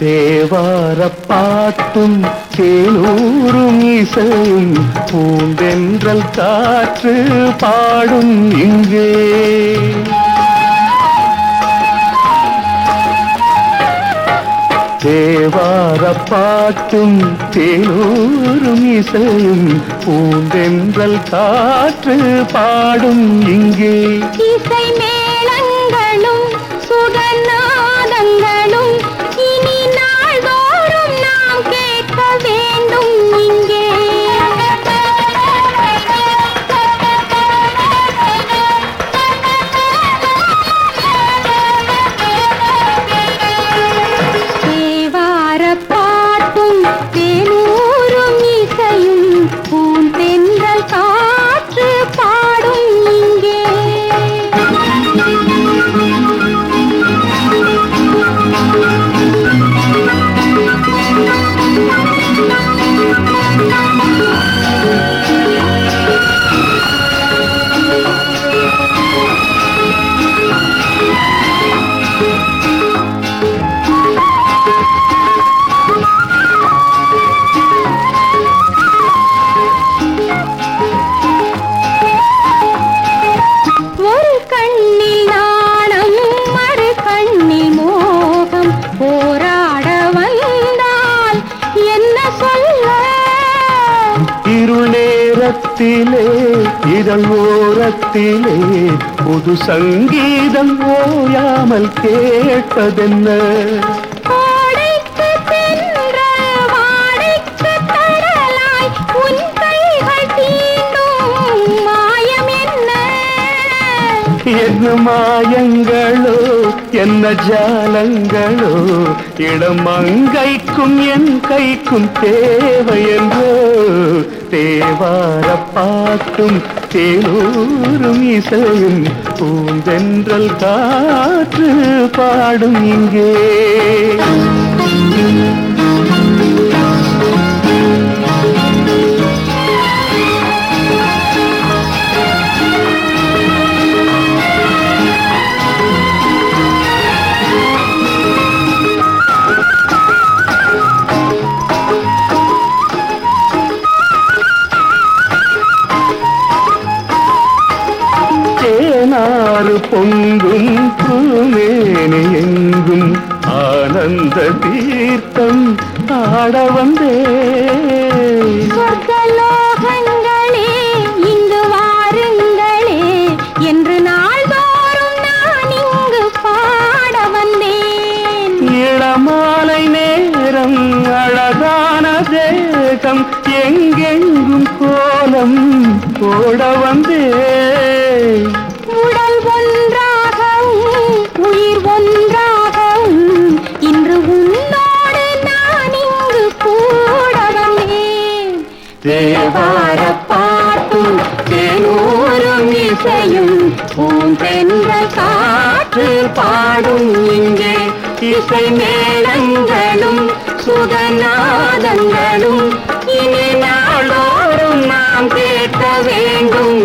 தேவார பாட்டும் தேனூரும் இசையும் பூந்தென்றல் காற்று பாடும் இங்கே. தேவார பாட்டும் தேனூரும் இசையும் பூந்தென்றல் காற்று பாடும் இங்கே. இசை மேளங்களும் சுகநாதங்களும் இனி நாள்தோறும் நாம் கேட்க வேண்டும் இங்கே. தேவார பாட்டும் தேனூரும் இசையும் பூந்தென்றல் காற்று பாடும் இங்கே. ஒரு கண்ணில் நாணம் மறு கண்ணில் மோகம் போராட வந்தால் என்ன சொல்ல. இருள் நேரத்திலே இதழ் ஓரத்திலே புது சங்கீதம் ஓயாமல் கேட்பதென்ன. கோடைக்கு தென்றல் வாடைக்கு தரலாய் உன் கைகள் தீண்டும் மாயம் என்ன. என்ன மாயங்களோ என்ன ஜாலங்களோ இடம் அங்கைக்கும் என் கைக்கும் தேவை என்றோ. தேவார பாட்டும் தேனூரும் இசையும் பூந்தென்றல் காற்று பாடும் இங்கே. தேனாறு பொங்கும் பூமேனி எங்கும் ஆனந்த தீர்த்தம் ஆட வந்தே. சொர்க்கலோகங்களே இங்கு வாருங்களே என்று நாள்தோறும் நான் இங்கு பாட வந்தேன். இளமாலை நேரம் அழகான தேகம் எங்கெங்கும் கோலம் போட வந்தே. உடல் ஒன்றாகவும் உயிர் ஒன்றாகவும் இன்று உன்னோடு நான் இங்கு கூட வந்தேன். தேவார பாட்டும் தேனூரும் இசையும் பூந்தென்றல் காற்று பாடும் இங்கே. இசை மேளங்களும் சுகநாதங்களும் இனி நாளோறும் நாம் கேட்க வேண்டும்.